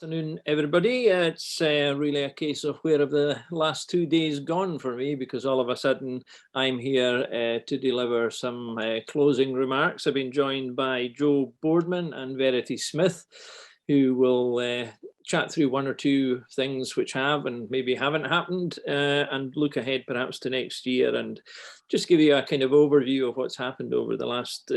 Afternoon, everybody. It's really a case of where have the last 2 days gone for me, because all of a sudden I'm here to deliver some closing remarks. I've been joined by Jo Boardman and Verity Smith, who will chat through one or two things which have and maybe haven't happened, and look ahead perhaps to next year and just give you a kind of overview of what's happened over the last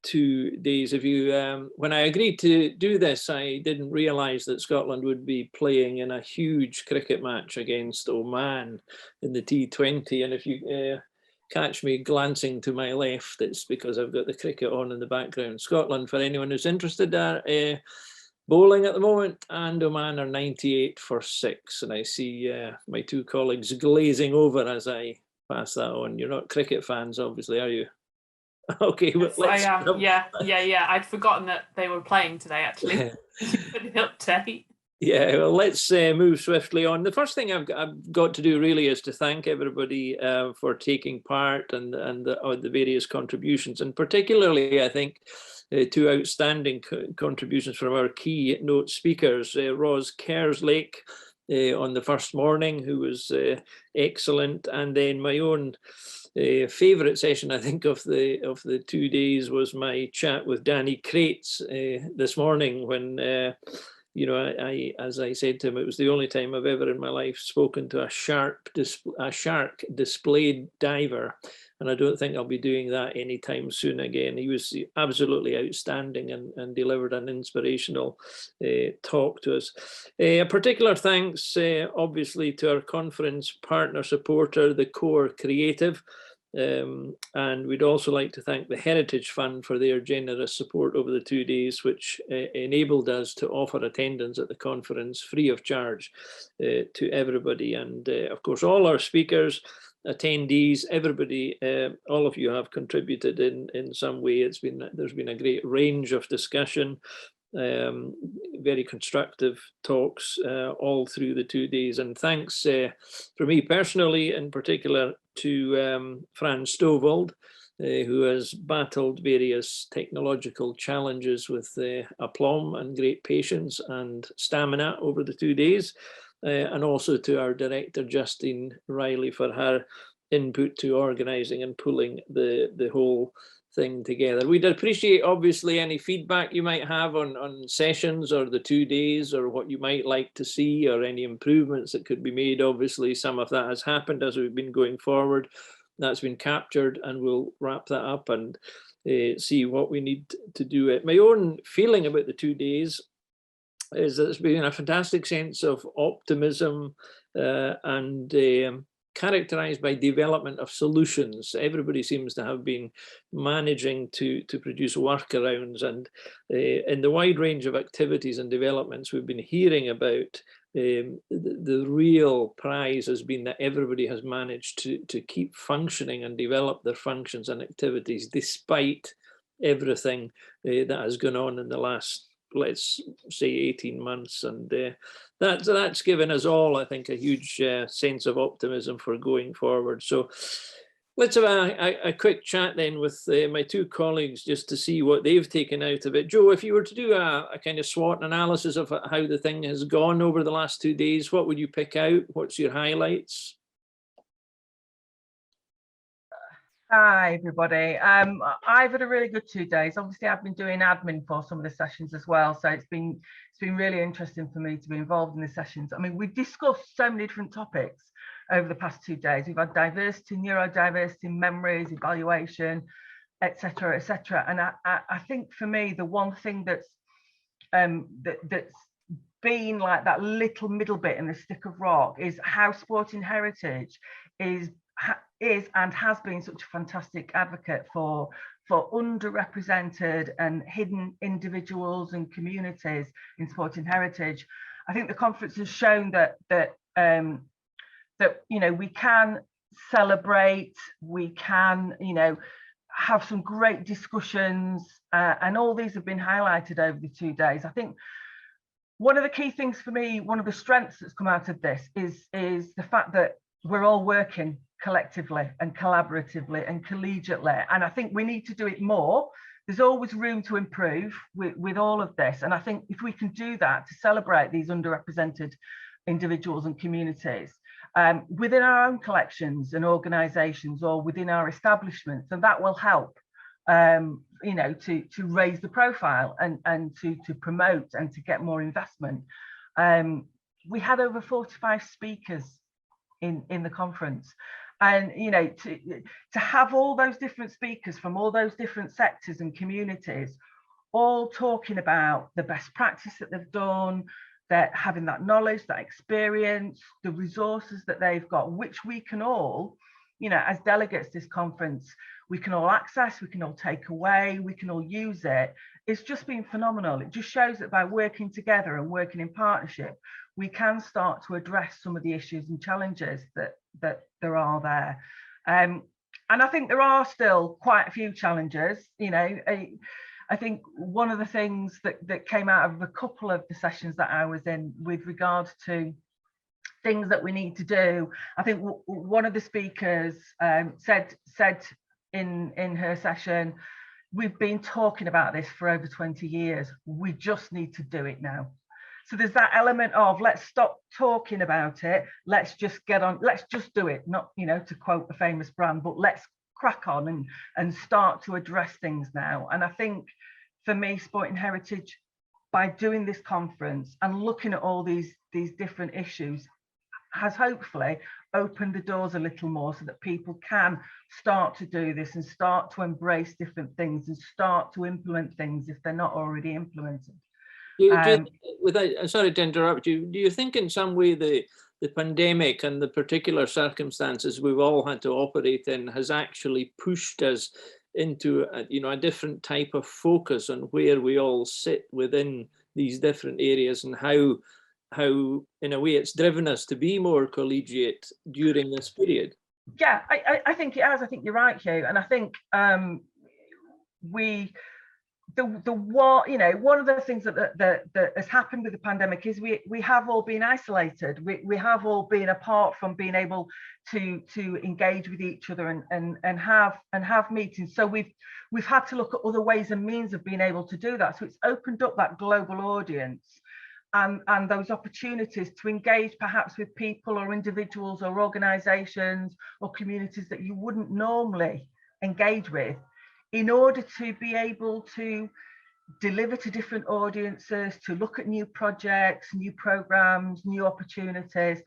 2 days. If you, when I agreed to do this, I didn't realise that Scotland would be playing in a huge cricket match against Oman in the T20. And if you catch me glancing to my left, it's because I've got the cricket on in the background. Scotland, for anyone who's interested, are bowling at the moment, and Oman are 98 for 6. And I see my two colleagues glazing over as I pass that on. You're not cricket fans, obviously, are you? Okay, well, yes, I am. Yeah. I'd forgotten that they were playing today, actually. For the update. Yeah, well, let's move swiftly on. The first thing I've got to do really is to thank everybody for taking part and the various contributions, and particularly, I think, two outstanding contributions from our keynote speakers, Ros Kerslake on the first morning, who was excellent, and then my own favourite session, I think, of the 2 days was my chat with Danny Crates this morning, when you know, as I said to him, it was the only time I've ever in my life spoken to a shark displayed diver, and I don't think I'll be doing that anytime soon again. He was absolutely outstanding and delivered an inspirational talk to us. A particular thanks, obviously, to our conference partner supporter, the Core Creative. And we'd also like to thank the Heritage Fund for their generous support over the 2 days, which enabled us to offer attendance at the conference free of charge to everybody. And of course, all our speakers, attendees, everybody, all of you have contributed in some way. There's been a great range of discussion, very constructive talks all through the 2 days. And thanks for me personally, in particular, to Fran Stovald, who has battled various technological challenges with aplomb and great patience and stamina over the 2 days, and also to our director, Justine Riley, for her input to organising and pulling the whole thing together. We'd appreciate, obviously, any feedback you might have on sessions or the 2 days, or what you might like to see, or any improvements that could be made. Obviously, some of that has happened as we've been going forward. That's been captured, and we'll wrap that up and see what we need to do. It. My own feeling about the 2 days is that there's been a fantastic sense of optimism and characterized by development of solutions. Everybody seems to have been managing to produce workarounds, and in the wide range of activities and developments we've been hearing about, the real prize has been that everybody has managed to keep functioning and develop their functions and activities despite everything that has gone on in the last, let's say, 18 months. And that's given us all, I think, a huge sense of optimism for going forward. So let's have a quick chat then with my two colleagues, just to see what they've taken out of it. Jo, if you were to do a kind of SWOT analysis of how the thing has gone over the last 2 days, what would you pick out? What's your highlights? Hi, everybody. I've had a really good 2 days. Obviously, I've been doing admin for some of the sessions as well, so it's been really interesting for me to be involved in the sessions. I mean, we've discussed so many different topics over the past 2 days. We've had diversity, neurodiversity, memories, evaluation, etc., etc. And I think for me, the one thing that's been like that little middle bit in the stick of rock is how sporting heritage is and has been such a fantastic advocate for underrepresented and hidden individuals and communities in sporting heritage. I think the conference has shown that you know, we can celebrate, we can, you know, have some great discussions, and all these have been highlighted over the 2 days. I think one of the key things for me, one of the strengths that's come out of this is the fact that we're all working collectively and collaboratively and collegiately, and I think we need to do it more. There's always room to improve with all of this, and I think if we can do that to celebrate these underrepresented individuals and communities within our own collections and organisations or within our establishments, and that will help you know, to raise the profile and to promote and to get more investment. We had over 45 speakers in the conference, and you know, to have all those different speakers from all those different sectors and communities all talking about the best practice that they've done, that having that knowledge, that experience, the resources that they've got, which we can all, you know, as delegates to this conference, we can all access, we can all take away, we can all use it. It's just been phenomenal. It just shows that by working together and working in partnership, we can start to address some of the issues and challenges that there are there. And I think there are still quite a few challenges. You know, I think one of the things that came out of a couple of the sessions that I was in with regards to things that we need to do, I think one of the speakers said in her session, we've been talking about this for over 20 years. We just need to do it now. So there's that element of let's stop talking about it. Let's just get on. Let's just do it. Not, you know, to quote a famous brand, but let's crack on and start to address things now. And I think for me, Sport and Heritage, by doing this conference and looking at all these different issues, has hopefully opened the doors a little more so that people can start to do this and start to embrace different things and start to implement things if they're not already implemented. Sorry to interrupt you, do you think in some way the pandemic and the particular circumstances we've all had to operate in has actually pushed us into a different type of focus on where we all sit within these different areas, and how in a way it's driven us to be more collegiate during this period? Yeah, I think it has. I think you're right, Hugh, and I think one of the things that has happened with the pandemic is we have all been isolated. We have all been apart from being able to engage with each other and have meetings. So we've had to look at other ways and means of being able to do that. So it's opened up that global audience and those opportunities to engage perhaps with people or individuals or organisations or communities that you wouldn't normally engage with, in order to be able to deliver to different audiences, to look at new projects, new programs, new opportunities.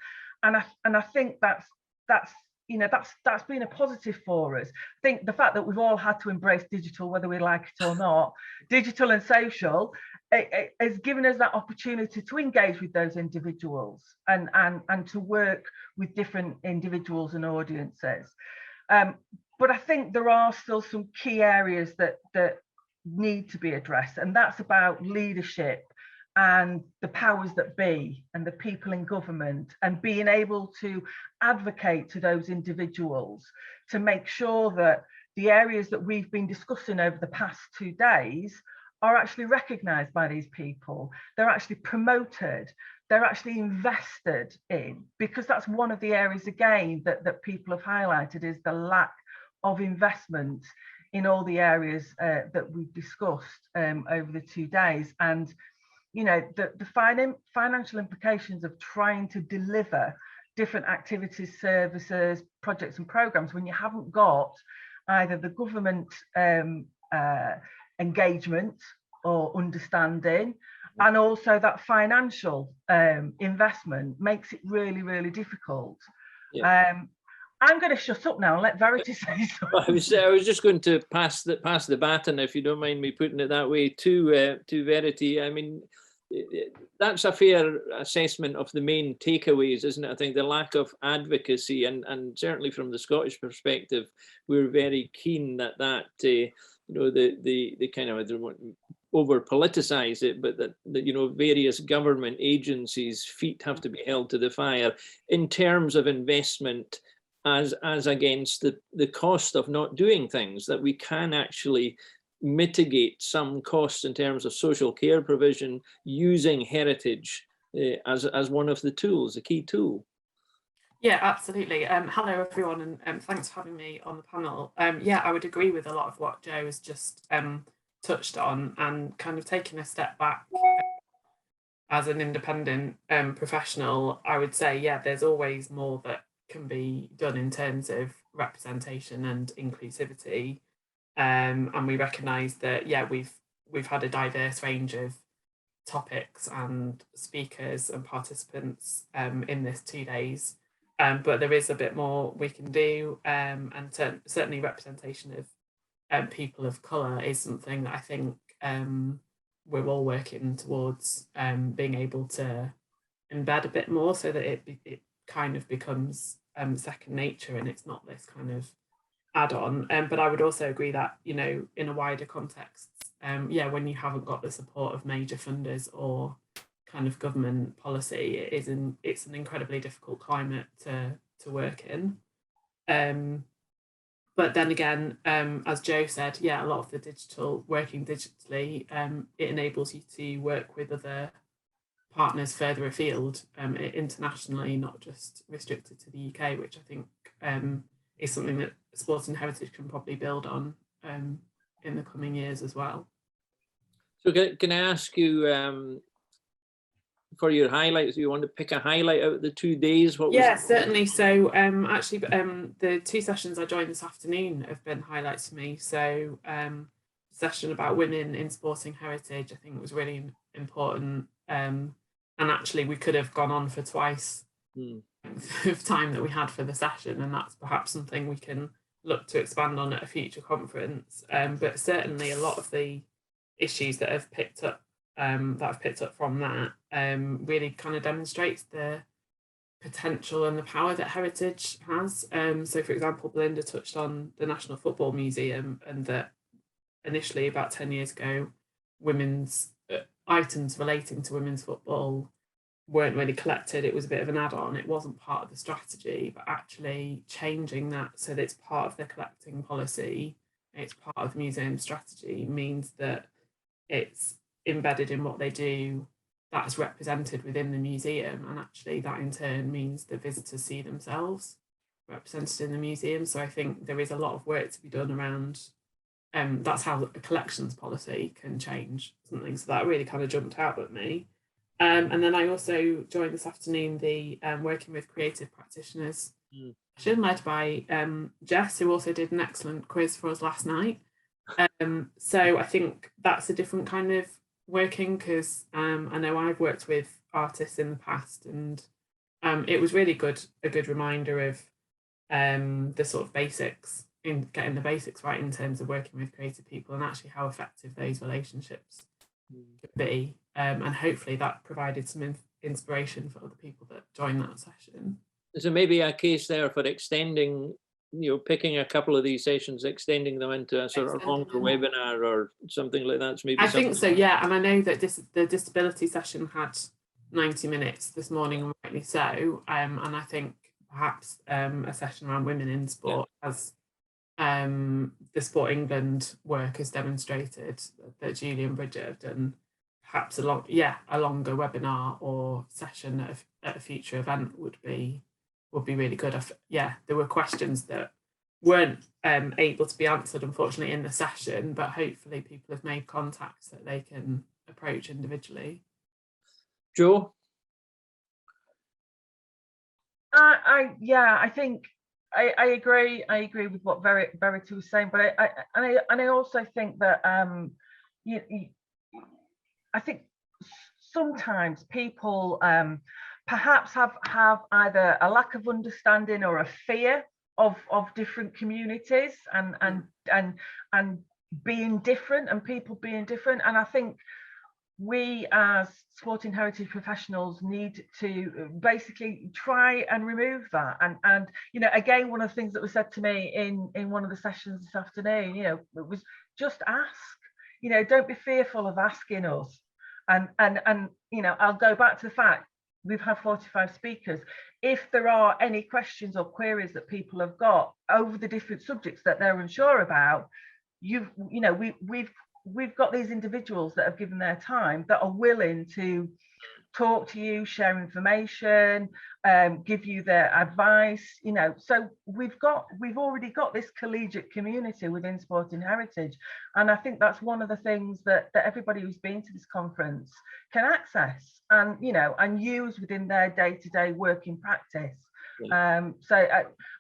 And I think that's been a positive for us. I think the fact that we've all had to embrace digital, whether we like it or not, digital and social, it has given us that opportunity to engage with those individuals and to work with different individuals and audiences. But I think there are still some key areas that need to be addressed, and that's about leadership and the powers that be and the people in government, and being able to advocate to those individuals to make sure that the areas that we've been discussing over the past 2 days are actually recognised by these people. They're actually promoted, they're actually invested in, because that's one of the areas again that people have highlighted, is the lack of investment in all the areas that we've discussed over the 2 days. And you know, the financial implications of trying to deliver different activities, services, projects and programs when you haven't got either the government engagement or understanding, and also that financial investment, makes it really, really difficult. Yeah. I'm going to shut up now and let Verity say something. I was just going to pass the baton, if you don't mind me putting it that way, to Verity. I mean, that's a fair assessment of the main takeaways, isn't it? I think the lack of advocacy, and certainly from the Scottish perspective, we're very keen that the kind of, I don't want to over politicize it, but that various government agencies' feet have to be held to the fire in terms of investment as against the cost of not doing things, that we can actually mitigate some costs in terms of social care provision using heritage as one of the tools, a key tool. Yeah, absolutely. Hello, everyone, and thanks for having me on the panel. Yeah, I would agree with a lot of what Jo has just touched on, and kind of taking a step back as an independent professional, I would say, yeah, there's always more that can be done in terms of representation and inclusivity. And we recognise that, yeah, we've had a diverse range of topics and speakers and participants in this 2 days. But there is a bit more we can do, and certainly representation of people of colour is something that I think we're all working towards being able to embed a bit more, so that it kind of becomes second nature and it's not this kind of add-on. But I would also agree that, you know, in a wider context, yeah, when you haven't got the support of major funders or kind of government policy, it's an incredibly difficult climate to work in. But then again, as Jo said, yeah, a lot of the working digitally, it enables you to work with other partners further afield, internationally, not just restricted to the UK, which I think is something that Sport and Heritage can probably build on in the coming years as well. So can I ask you, for your highlights, do you want to pick a highlight out of the 2 days? Yeah, certainly. So actually, the 2 sessions I joined this afternoon have been highlights for me. So session about women in sporting heritage, I think, was really important. And actually, we could have gone on for twice of time that we had for the session, and that's perhaps something we can look to expand on at a future conference. But certainly, a lot of the issues that I've picked up from that really kind of demonstrates the potential and the power that heritage has. So, for example, Belinda touched on the National Football Museum, and that initially, about 10 years ago, women's items relating to women's football weren't really collected. It was a bit of an add-on. It wasn't part of the strategy, but actually changing that so that it's part of the collecting policy, it's part of the museum strategy, means that it's embedded in what they do, that's represented within the museum, and actually that in turn means that visitors see themselves represented in the museum. So I think there is a lot of work to be done around that's how a collections policy can change something. So that really kind of jumped out at me. And then I also joined this afternoon the Working with Creative Practitioners session led by Jess, who also did an excellent quiz for us last night. So I think that's a different kind of working, because I know I've worked with artists in the past, and it was really a good reminder of the sort of basics, in getting the basics right in terms of working with creative people, and actually how effective those relationships could be. And hopefully that provided some inspiration for other people that joined that session. So maybe a case there for extending, you know, picking a couple of these sessions, extending them into a sort of longer webinar or something like that. Maybe I think so, yeah. And I know that the disability session had 90 minutes this morning, rightly so. And I think perhaps a session around women in sport, as the Sport England work has demonstrated that Julie and Bridget have done, perhaps a longer webinar or session at a future event would be really good. Yeah, there were questions that weren't able to be answered, unfortunately, in the session, but hopefully people have made contacts that they can approach individually. Jo? I think I agree. I agree with what Verity was saying, but I also think that I think sometimes people perhaps have either a lack of understanding or a fear of different communities and being different, and people being different. And I think we as sporting heritage professionals need to basically try and remove that. And you know, again, one of the things that was said to me in one of the sessions this afternoon, you know, it was just ask. You know, don't be fearful of asking us. And you know, I'll go back to the fact we've had 45 speakers. If there are any questions or queries that people have got over the different subjects that they're unsure about, you know, we've got these individuals that have given their time, that are willing to talk to you, share information, give you their advice, you know. So we've already got this collegiate community within Sporting Heritage, and I think that's one of the things that everybody who's been to this conference can access and, you know, and use within their day-to-day working practice. Yeah.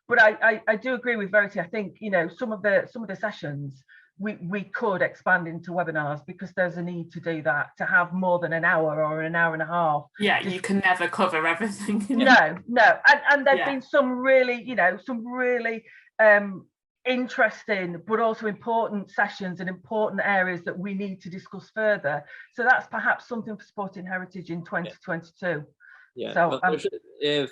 But I do agree with Verity. I think, you know, some of the sessions we could expand into webinars, because there's a need to do that, to have more than an hour or an hour and a half. Yeah, you can never cover everything. No, and there's been some really, you know, some really interesting but also important sessions and important areas that we need to discuss further. So that's perhaps something for Sporting Heritage in 2022. Yeah, so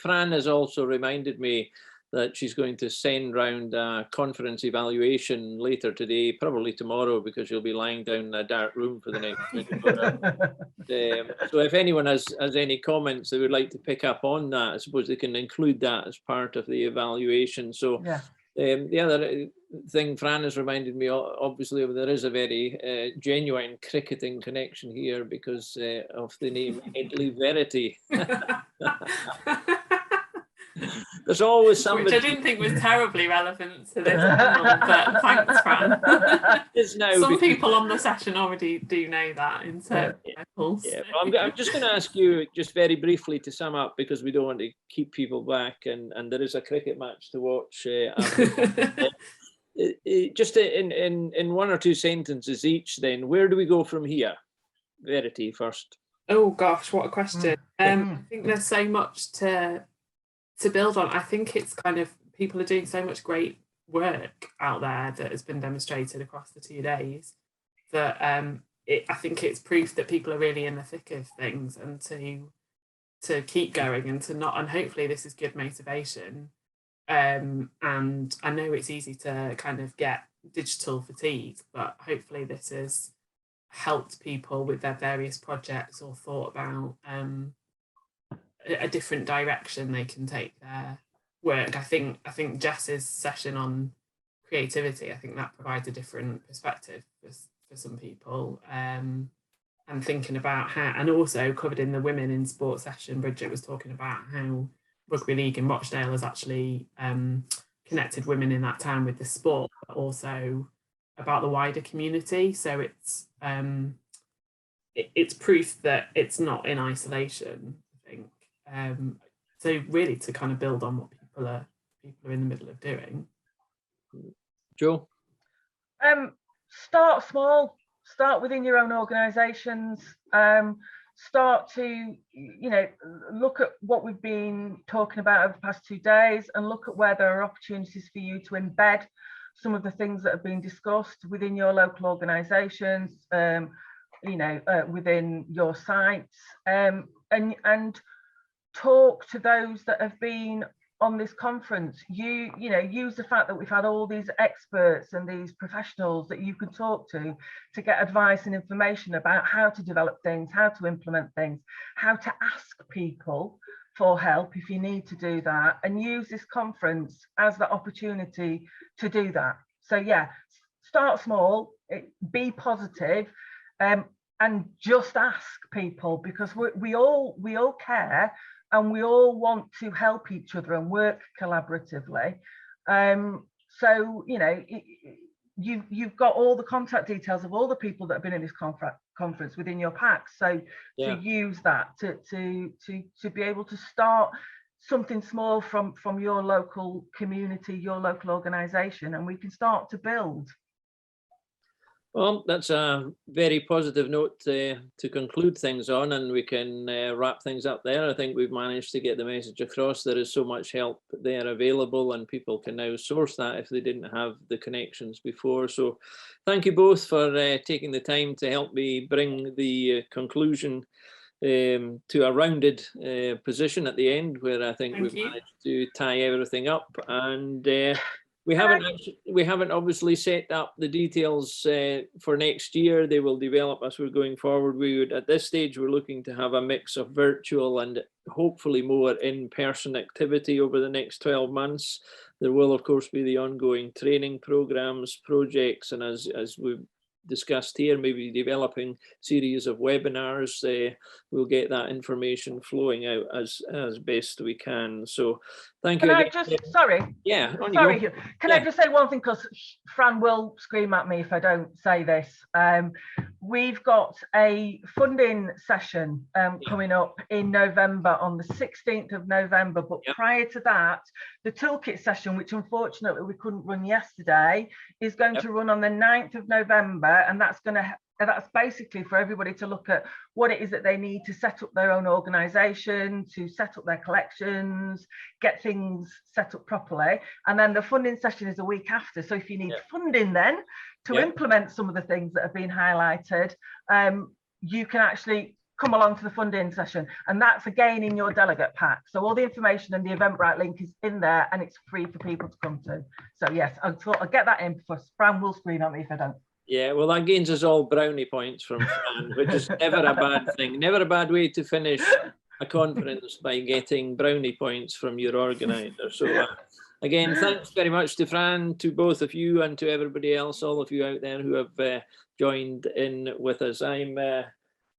Fran has also reminded me that she's going to send round a conference evaluation later today, probably tomorrow, because you'll be lying down in a dark room for the next 24 hours. So if anyone has any comments they would like to pick up on that, I suppose they can include that as part of the evaluation. So yeah. The other thing Fran has reminded me, obviously, there is a very genuine cricketing connection here because of the name Headley Verity. There's always somebody. Which I didn't think was terribly relevant to this panel, but thanks, Fran. Some people on the session already do know that in certain circles. Yeah, well, I'm just going to ask you just very briefly to sum up, because we don't want to keep people back, and there is a cricket match to watch. Just in one or two sentences each, then, where do we go from here? Verity first. Oh gosh, what a question. I think there's so much to build on. I think it's kind of, people are doing so much great work out there that has been demonstrated across the 2 days that I think it's proof that people are really in the thick of things, and to keep going and to not, and hopefully this is good motivation. And I know it's easy to kind of get digital fatigue, but hopefully this has helped people with their various projects or thought about a different direction they can take their work. I think Jess's session on creativity, I think that provides a different perspective for some people, and thinking about how, and also covered in the Women in Sport session, Bridget was talking about how Rugby League in Rochdale has actually connected women in that town with the sport, but also about the wider community. So it's proof that it's not in isolation, I think. So really to kind of build on what people are in the middle of doing. Jo? Start small, start within your own organisations, start to, you know, look at what we've been talking about over the past 2 days and look at where there are opportunities for you to embed some of the things that have been discussed within your local organisations, you know, within your sites, and talk to those that have been on this conference. You know, use the fact that we've had all these experts and these professionals that you can talk to get advice and information about how to develop things, how to implement things, how to ask people for help if you need to do that, and use this conference as the opportunity to do that. So yeah, start small, be positive, and just ask people, because we all care. And we all want to help each other and work collaboratively. So, you know, you've got all the contact details of all the people that have been in this conference within your packs. So to use that to be able to start something small from your local community, your local organisation, and we can start to build. Well, that's a very positive note to conclude things on, and we can wrap things up there. I think we've managed to get the message across. There is so much help there available, and people can now source that if they didn't have the connections before. So thank you both for taking the time to help me bring the conclusion to a rounded position at the end, where I think we've managed to tie everything up. And we haven't obviously set up the details for next year. They will develop as we're going forward. We would, at this stage, we're looking to have a mix of virtual and hopefully more in-person activity over the next 12 months. There will, of course, be the ongoing training programs, projects, and as we've discussed here, maybe developing series of webinars. We'll get that information flowing out as best we can. So thank you. Can I just, sorry. Yeah, sorry, Hugh. Can I just say one thing, because Fran will scream at me if I don't say this. We've got a funding session coming up in November, on the 16th of November, but prior to that, the toolkit session, which unfortunately we couldn't run yesterday, is going to run on the 9th of November, and that's basically for everybody to look at what it is that they need to set up their own organisation, to set up their collections, get things set up properly. And then the funding session is a week after. So if you need funding then to implement some of the things that have been highlighted, you can actually come along to the funding session, and that's again in your delegate pack. So all the information and the Eventbrite link is in there, and it's free for people to come to. So yes, I thought I'd get that in before Fran will scream at me if I don't. Yeah, well, that gains us all brownie points from Fran, which is never a bad thing. Never a bad way to finish a conference, by getting brownie points from your organizer. So again, thanks very much to Fran, to both of you, and to everybody else, all of you out there who have joined in with us. I'm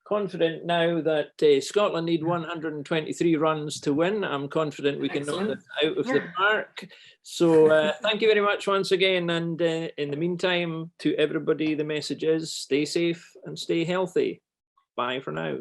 confident now that Scotland need 123 runs to win. I'm confident we can knock this out of the park. So thank you very much once again. And in the meantime, to everybody, the message is stay safe and stay healthy. Bye for now.